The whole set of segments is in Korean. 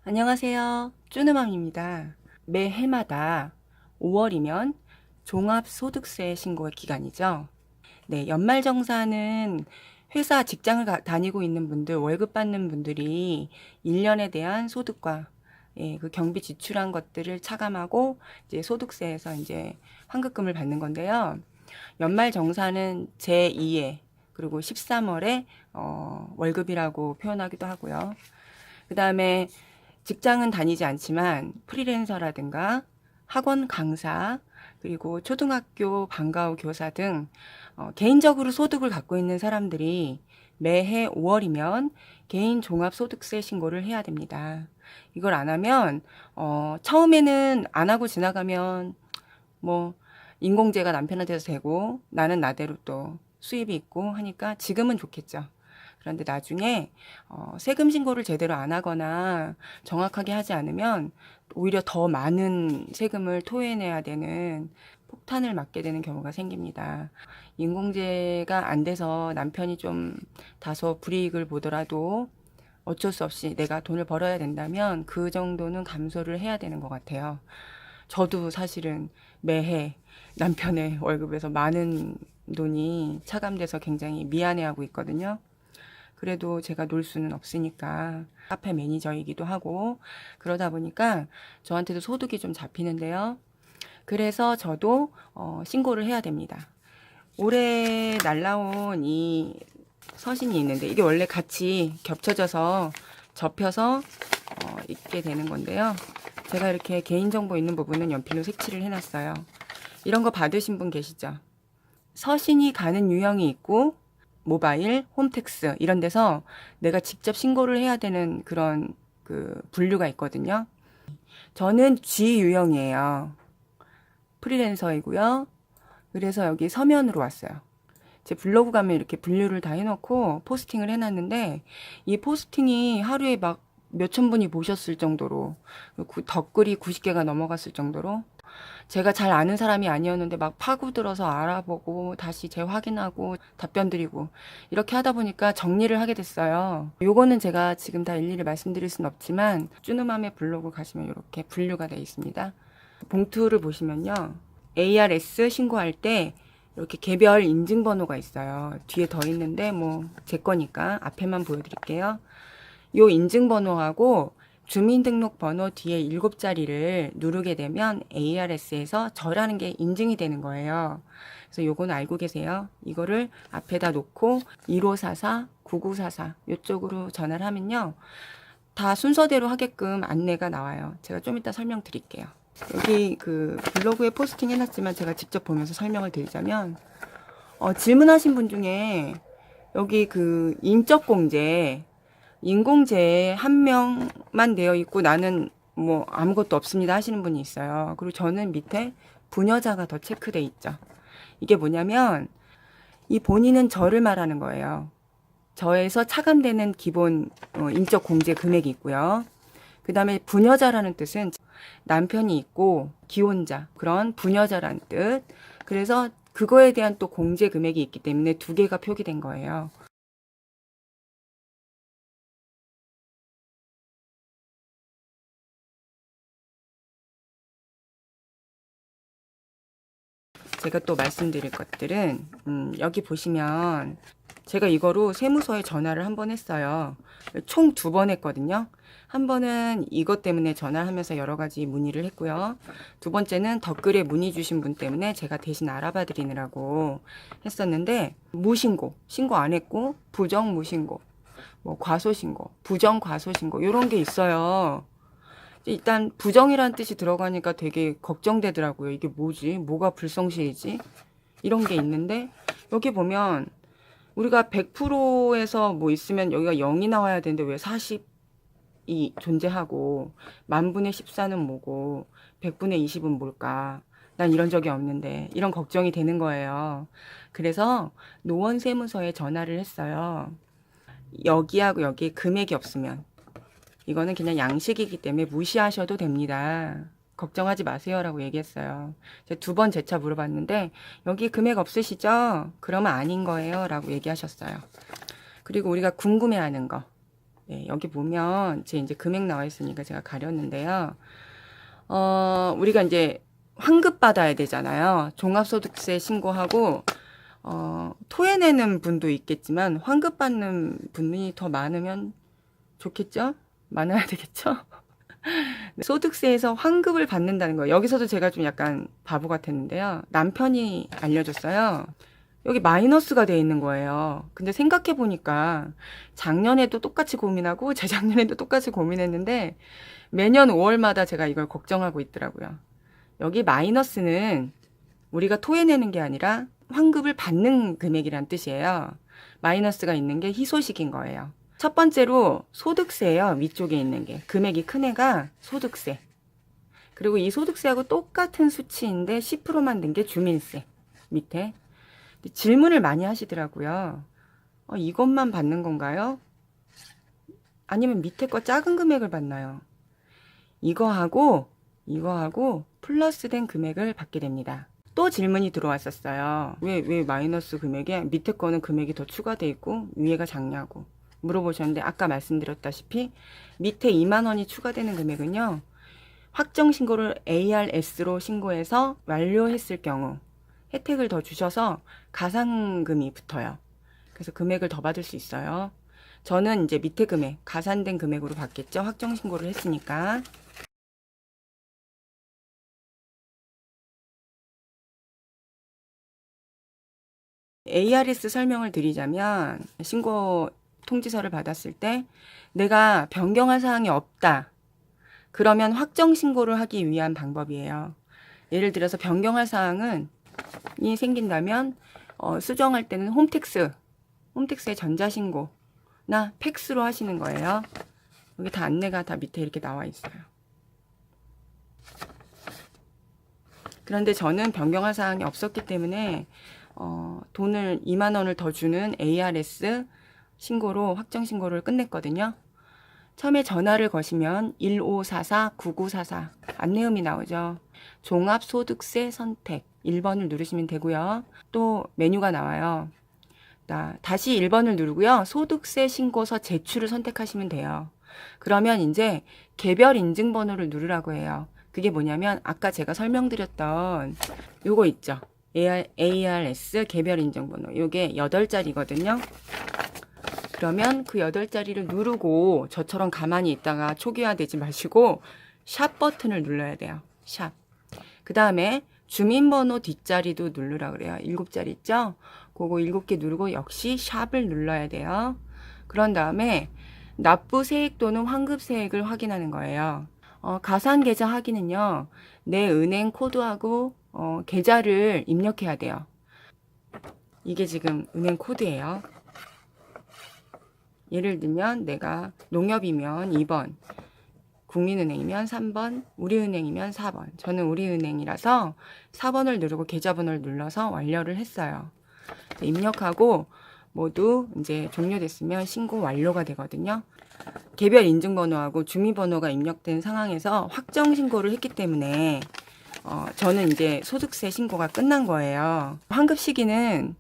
안녕하세요. 쭈누맘입니다. 매해마다 5월이면 종합소득세 신고 기간이죠. 네, 연말정산은 회사 직장을 다니고 있는 분들, 월급 받는 분들이 1년에 대한 소득과 그 경비 지출한 것들을 차감하고 이제 소득세에서 이제 환급금을 받는 건데요. 연말정산은 제2회 그리고 13월에 월급이라고 표현하기도 하고요. 그 다음에 직장은 다니지 않지만 프리랜서라든가 학원 강사 그리고 초등학교 방과후 교사 등 개인적으로 소득을 갖고 있는 사람들이 매해 5월이면 개인 종합소득세 신고를 해야 됩니다. 이걸 안 하면 처음에는 안 하고 지나가면 뭐 인공제가 남편한테서 되고 나는 나대로 또 수입이 있고 하니까 지금은 좋겠죠. 그런데 나중에 세금 신고를 제대로 안 하거나 정확하게 하지 않으면 오히려 더 많은 세금을 토해내야 되는 폭탄을 맞게 되는 경우가 생깁니다. 인공제가 안 돼서 남편이 좀 다소 불이익을 보더라도 어쩔 수 없이 내가 돈을 벌어야 된다면 그 정도는 감소를 해야 되는 것 같아요. 저도 사실은 매해 남편의 월급에서 많은 돈이 차감돼서 굉장히 미안해하고 있거든요. 그래도 제가 놀 수는 없으니까 카페 매니저이기도 하고 그러다 보니까 저한테도 소득이 좀 잡히는데요. 그래서 저도 신고를 해야 됩니다. 올해 날라온 이 서신이 있는데 이게 원래 같이 겹쳐져서 접혀서 있게 되는 건데요. 제가 이렇게 개인정보 있는 부분은 연필로 색칠을 해놨어요. 이런 거 받으신 분 계시죠? 서신이 가는 유형이 있고 모바일, 홈택스 이런 데서 내가 직접 신고를 해야 되는 그런 그 분류가 있거든요. 저는 G 유형이에요. 프리랜서이고요. 그래서 여기 서면으로 왔어요. 제 블로그 가면 이렇게 분류를 다 해놓고 포스팅을 해놨는데 이 포스팅이 하루에 막 몇천 분이 보셨을 정도로 덧글이 90개가 넘어갔을 정도로 제가 잘 아는 사람이 아니었는데 막 파고들어서 알아보고 다시 재확인하고 답변 드리고 이렇게 하다 보니까 정리를 하게 됐어요. 요거는 제가 지금 다 일일이 말씀드릴 순 없지만 쭈누맘의 블로그 가시면 이렇게 분류가 되어 있습니다. 봉투를 보시면요. ARS 신고할 때 이렇게 개별 인증번호가 있어요. 뒤에 더 있는데 뭐 제 거니까 앞에만 보여드릴게요. 요 인증번호하고 주민등록번호 뒤에 7자리를 누르게 되면 ARS에서 저라는 게 인증이 되는 거예요. 그래서 요거는 알고 계세요. 이거를 앞에다 놓고 1544, 9944 요쪽으로 전화를 하면요. 다 순서대로 하게끔 안내가 나와요. 제가 좀 이따 설명드릴게요. 여기 그 블로그에 포스팅 해놨지만 제가 직접 보면서 설명을 드리자면 질문하신 분 중에 여기 그 인적공제 인공제에 한 명만 되어 있고 나는 뭐 아무것도 없습니다 하시는 분이 있어요. 그리고 저는 밑에 부녀자가 더 체크돼 있죠. 이게 뭐냐면 이 본인은 저를 말하는 거예요. 저에서 차감되는 기본 인적 공제 금액이 있고요. 그 다음에 부녀자라는 뜻은 남편이 있고 기혼자 그런 부녀자라는 뜻. 그래서 그거에 대한 또 공제 금액이 있기 때문에 두 개가 표기된 거예요. 제가 또 말씀드릴 것들은 여기 보시면 제가 이거로 세무서에 전화를 한 번 했어요. 총 2번 했거든요. 한 번은 이것 때문에 전화하면서 여러 가지 문의를 했고요. 두 번째는 댓글에 문의 주신 분 때문에 제가 대신 알아봐 드리느라고 했었는데 무신고, 신고 안 했고 부정 무신고, 뭐 과소신고, 부정 과소신고 이런 게 있어요. 일단 부정이라는 뜻이 들어가니까 되게 걱정되더라고요. 이게 뭐지? 뭐가 불성실이지? 이런 게 있는데 여기 보면 우리가 100%에서 뭐 있으면 여기가 0이 나와야 되는데 왜 40이 존재하고 만분의 14는 뭐고 100분의 20은 뭘까? 난 이런 적이 없는데 이런 걱정이 되는 거예요. 그래서 노원세무서에 전화를 했어요. 여기하고 여기에 금액이 없으면 이거는 그냥 양식이기 때문에 무시하셔도 됩니다. 걱정하지 마세요라고 얘기했어요. 제가 2번 재차 물어봤는데 여기 금액 없으시죠? 그러면 아닌 거예요 라고 얘기하셨어요. 그리고 우리가 궁금해하는 거 네, 여기 보면 제 이제 금액 나와 있으니까 제가 가렸는데요. 우리가 이제 환급 받아야 되잖아요. 종합소득세 신고하고 토해내는 분도 있겠지만 환급 받는 분이 더 많으면 좋겠죠? 많아야 되겠죠? 소득세에서 환급을 받는다는 거예요. 여기서도 제가 좀 약간 바보 같았는데요. 남편이 알려줬어요. 여기 마이너스가 돼 있는 거예요. 근데 생각해 보니까 작년에도 똑같이 고민하고 재작년에도 똑같이 고민했는데 매년 5월마다 제가 이걸 걱정하고 있더라고요. 여기 마이너스는 우리가 토해내는 게 아니라 환급을 받는 금액이란 뜻이에요. 마이너스가 있는 게 희소식인 거예요. 첫 번째로 소득세예요. 위쪽에 있는 게. 금액이 큰 애가 소득세. 그리고 이 소득세하고 똑같은 수치인데 10%만 든 게 주민세. 밑에. 질문을 많이 하시더라고요. 이것만 받는 건가요? 아니면 밑에 거 작은 금액을 받나요? 이거하고 플러스 된 금액을 받게 됩니다. 또 질문이 들어왔었어요. 왜 마이너스 금액에 밑에 거는 금액이 더 추가돼 있고 위에가 작냐고 물어보셨는데 아까 말씀드렸다시피 밑에 2만 원이 추가되는 금액은요. 확정 신고를 ARS로 신고해서 완료했을 경우 혜택을 더 주셔서 가산금이 붙어요. 그래서 금액을 더 받을 수 있어요. 저는 이제 밑에 금액, 가산된 금액으로 받겠죠. 확정 신고를 했으니까. ARS 설명을 드리자면 신고 통지서를 받았을 때 내가 변경할 사항이 없다. 그러면 확정 신고를 하기 위한 방법이에요. 예를 들어서 변경할 사항이 생긴다면 수정할 때는 홈택스의 전자신고나 팩스로 하시는 거예요. 여기 다 안내가 다 밑에 이렇게 나와 있어요. 그런데 저는 변경할 사항이 없었기 때문에 돈을 2만 원을 더 주는 ARS 신고로 확정 신고를 끝냈거든요. 처음에 전화를 거시면 1544-9944 안내음이 나오죠. 종합소득세 선택 1번을 누르시면 되고요. 또 메뉴가 나와요. 다시 1번을 누르고요. 소득세 신고서 제출을 선택하시면 돼요. 그러면 이제 개별 인증번호를 누르라고 해요. 그게 뭐냐면 아까 제가 설명드렸던 요거 있죠. ARS 개별 인증번호. 요게 8자리거든요. 그러면 그 8자리를 누르고 저처럼 가만히 있다가 초기화되지 마시고 샵 버튼을 눌러야 돼요. 샵. 그 다음에 주민번호 뒷자리도 누르라 그래요. 7자리 있죠? 그거 7개 누르고 역시 샵을 눌러야 돼요. 그런 다음에 납부 세액 또는 환급 세액을 확인하는 거예요. 가산 계좌 확인은요. 내 은행 코드하고 계좌를 입력해야 돼요. 이게 지금 은행 코드예요. 예를 들면 내가 농협이면 2번, 국민은행이면 3번, 우리은행이면 4번. 저는 우리은행이라서 4번을 누르고 계좌번호를 눌러서 완료를 했어요. 입력하고 모두 이제 종료됐으면 신고 완료가 되거든요. 개별 인증번호하고 주민번호가 입력된 상황에서 확정 신고를 했기 때문에 저는 이제 소득세 신고가 끝난 거예요. 환급 시기는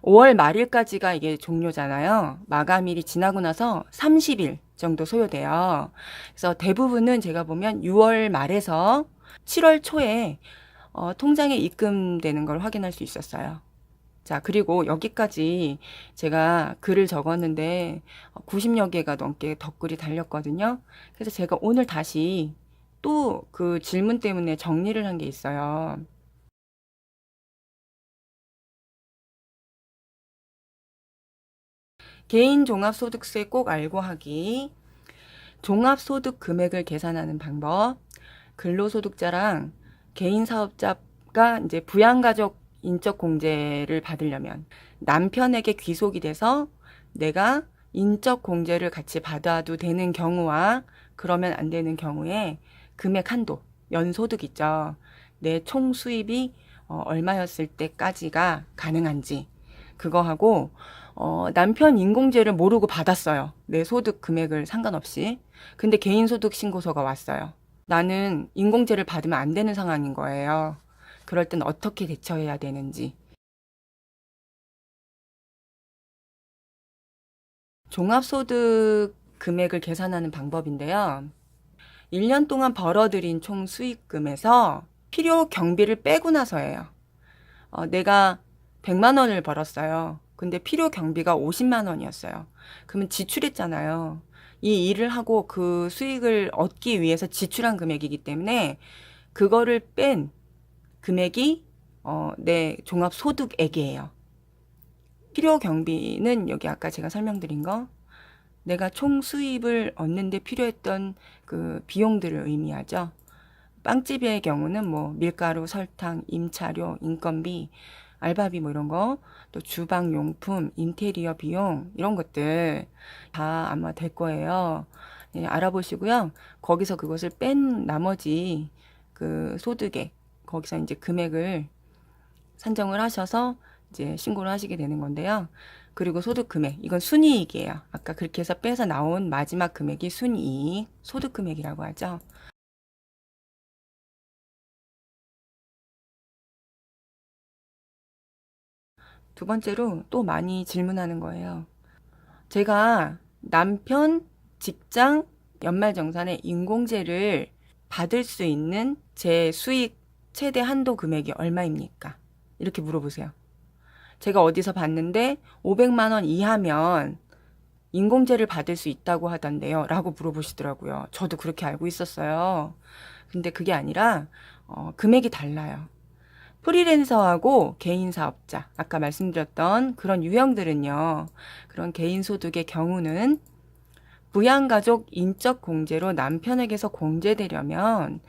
5월 말일까지가 이게 종료잖아요. 마감일이 지나고 나서 30일 정도 소요돼요. 그래서 대부분은 제가 보면 6월 말에서 7월 초에 통장에 입금되는 걸 확인할 수 있었어요. 자, 그리고 여기까지 제가 글을 적었는데 90여 개가 넘게 덧글이 달렸거든요. 그래서 제가 오늘 다시 또 그 질문 때문에 정리를 한 게 있어요. 개인 종합소득세 꼭 알고 하기, 종합소득 금액을 계산하는 방법, 근로소득자랑 개인사업자가 이제 부양가족 인적공제를 받으려면 남편에게 귀속이 돼서 내가 인적공제를 같이 받아도 되는 경우와 그러면 안 되는 경우에 금액 한도, 연소득 있죠. 내 총 수입이 얼마였을 때까지가 가능한지 그거 하고 남편 인공제를 모르고 받았어요. 내 소득 금액을 상관없이. 근데 개인소득 신고서가 왔어요. 나는 인공제를 받으면 안 되는 상황인 거예요. 그럴 땐 어떻게 대처해야 되는지. 종합소득 금액을 계산하는 방법인데요. 1년 동안 벌어들인 총 수익금에서 필요 경비를 빼고 나서예요. 내가 100만 원을 벌었어요. 근데 필요 경비가 50만 원이었어요. 그러면 지출했잖아요. 이 일을 하고 그 수익을 얻기 위해서 지출한 금액이기 때문에 그거를 뺀 금액이 내 종합소득액이에요. 필요 경비는 여기 아까 제가 설명드린 거, 내가 총 수입을 얻는데 필요했던 그 비용들을 의미하죠. 빵집의 경우는 뭐 밀가루, 설탕, 임차료, 인건비, 알바비 뭐 이런 거, 또 주방 용품, 인테리어 비용 이런 것들 다 아마 될 거예요. 예, 알아보시고요. 거기서 그것을 뺀 나머지 그 소득액, 거기서 이제 금액을 산정을 하셔서 이제 신고를 하시게 되는 건데요. 그리고 소득 금액, 이건 순이익이에요. 아까 그렇게 해서 빼서 나온 마지막 금액이 순이익, 소득 금액이라고 하죠. 두 번째로 또 많이 질문하는 거예요. 제가 남편 직장 연말정산에 인공제를 받을 수 있는 제 수익 최대 한도 금액이 얼마입니까? 이렇게 물어보세요. 제가 어디서 봤는데 500만 원 이하면 인공제를 받을 수 있다고 하던데요. 라고 물어보시더라고요. 저도 그렇게 알고 있었어요. 근데 그게 아니라 금액이 달라요. 프리랜서하고 개인 사업자, 아까 말씀드렸던 그런 유형들은요. 그런 개인 소득의 경우는 부양가족 인적 공제로 남편에게서 공제되려면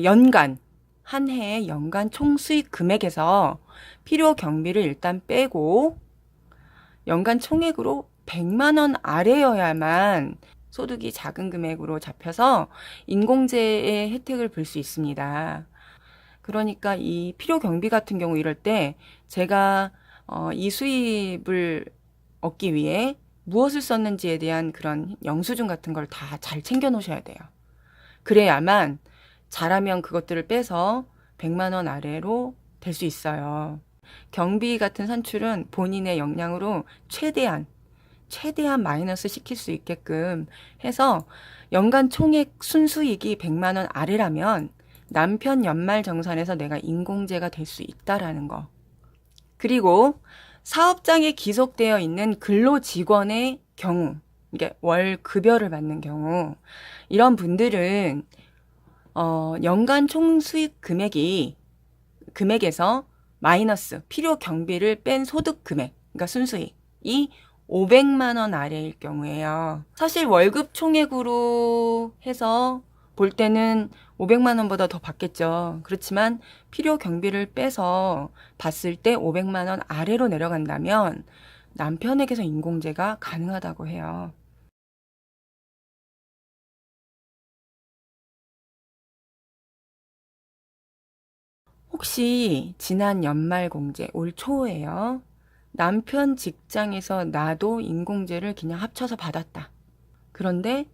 연간 한 해의 연간 총수익 금액에서 필요 경비를 일단 빼고 연간 총액으로 100만 원 아래여야만 소득이 작은 금액으로 잡혀서 인공제의 혜택을 볼 수 있습니다. 그러니까 이 필요 경비 같은 경우 이럴 때 제가 이 수입을 얻기 위해 무엇을 썼는지에 대한 그런 영수증 같은 걸 다 잘 챙겨 놓으셔야 돼요. 그래야만 잘하면 그것들을 빼서 100만 원 아래로 될 수 있어요. 경비 같은 산출은 본인의 역량으로 최대한 마이너스 시킬 수 있게끔 해서 연간 총액 순수익이 100만 원 아래라면 남편 연말정산에서 내가 인공제가 될 수 있다라는 거. 그리고 사업장에 기속되어 있는 근로직원의 경우, 이게 월 급여를 받는 경우, 이런 분들은 연간 총수익 금액에서 마이너스 필요 경비를 뺀 소득 금액, 그러니까 순수익이 500만 원 아래일 경우에요. 사실 월급 총액으로 해서 볼 때는 500만 원보다 더 받겠죠. 그렇지만 필요 경비를 빼서 봤을 때 500만 원 아래로 내려간다면 남편에게서 인공제가 가능하다고 해요. 혹시 지난 연말공제 올 초에요. 남편 직장에서 나도 인공제를 그냥 합쳐서 받았다. 그런데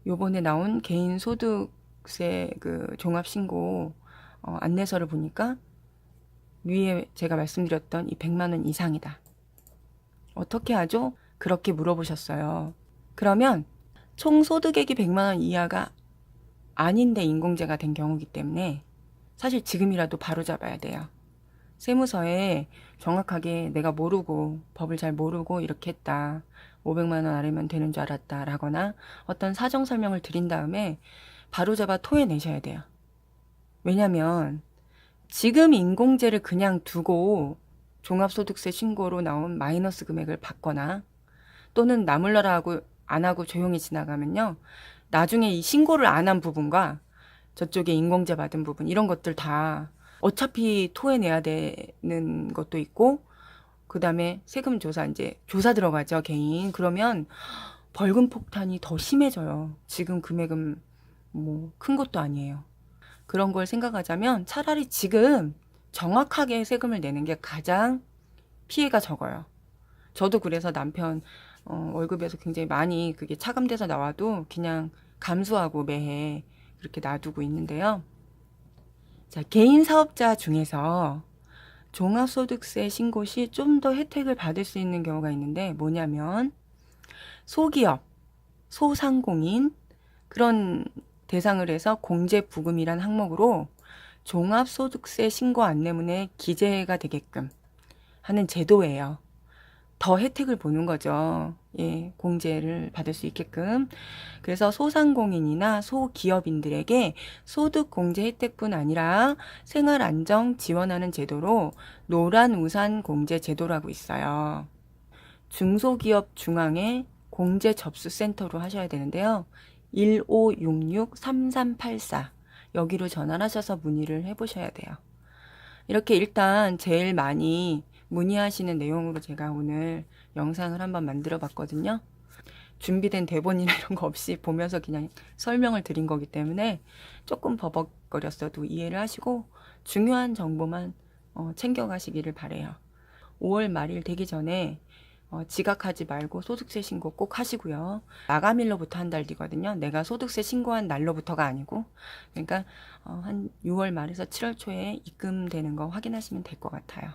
요번에 나온 개인소득세 그 종합신고 안내서를 보니까 위에 제가 말씀드렸던 이 100만 원 이상이다. 어떻게 하죠? 그렇게 물어보셨어요. 그러면 총 소득액이 100만 원 이하가 아닌데 인공제가 된 경우이기 때문에 사실 지금이라도 바로 잡아야 돼요. 세무서에 정확하게 내가 모르고 법을 잘 모르고 이렇게 했다. 500만 원 아래면 되는 줄 알았다 라거나 어떤 사정 설명을 드린 다음에 바로 잡아 토해내셔야 돼요. 왜냐면 지금 인공제를 그냥 두고 종합소득세 신고로 나온 마이너스 금액을 받거나 또는 나몰라라 하고 안 하고 조용히 지나가면요. 나중에 이 신고를 안 한 부분과 저쪽에 인공제 받은 부분 이런 것들 다 어차피 토해내야 되는 것도 있고 그 다음에 세금 조사 이제 조사 들어가죠 개인. 그러면 벌금 폭탄이 더 심해져요. 지금 금액은 뭐 큰 것도 아니에요. 그런 걸 생각하자면 차라리 지금 정확하게 세금을 내는 게 가장 피해가 적어요. 저도 그래서 남편 월급에서 굉장히 많이 그게 차감돼서 나와도 그냥 감수하고 매해 그렇게 놔두고 있는데요. 자, 개인 사업자 중에서 종합소득세 신고 시 좀 더 혜택을 받을 수 있는 경우가 있는데 뭐냐면 소기업, 소상공인 그런 대상을 해서 공제부금이란 항목으로 종합소득세 신고 안내문에 기재가 되게끔 하는 제도예요. 더 혜택을 보는 거죠. 예, 공제를 받을 수 있게끔. 그래서 소상공인이나 소기업인들에게 소득 공제 혜택뿐 아니라 생활 안정 지원하는 제도로 노란우산 공제 제도라고 있어요. 중소기업 중앙회 공제 접수 센터로 하셔야 되는데요. 1566-3384 여기로 전화하셔서 문의를 해보셔야 돼요. 이렇게 일단 제일 많이 문의하시는 내용으로 제가 오늘 영상을 한번 만들어 봤거든요. 준비된 대본이나 이런 거 없이 보면서 그냥 설명을 드린 거기 때문에 조금 버벅거렸어도 이해를 하시고 중요한 정보만 챙겨가시기를 바래요. 5월 말일 되기 전에 지각하지 말고 소득세 신고 꼭 하시고요. 마감일로부터 한 달 뒤거든요. 내가 소득세 신고한 날로부터가 아니고. 그러니까 한 6월 말에서 7월 초에 입금되는 거 확인하시면 될 것 같아요.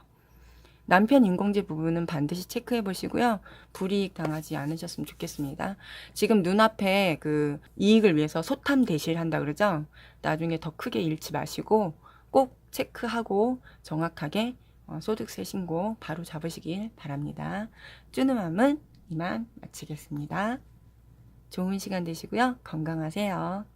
남편 인공제 부분은 반드시 체크해 보시고요. 불이익 당하지 않으셨으면 좋겠습니다. 지금 눈앞에 그 이익을 위해서 소탐 대실한다 그러죠? 나중에 더 크게 잃지 마시고 꼭 체크하고 정확하게 소득세 신고 바로 잡으시길 바랍니다. 쭈누맘은 이만 마치겠습니다. 좋은 시간 되시고요. 건강하세요.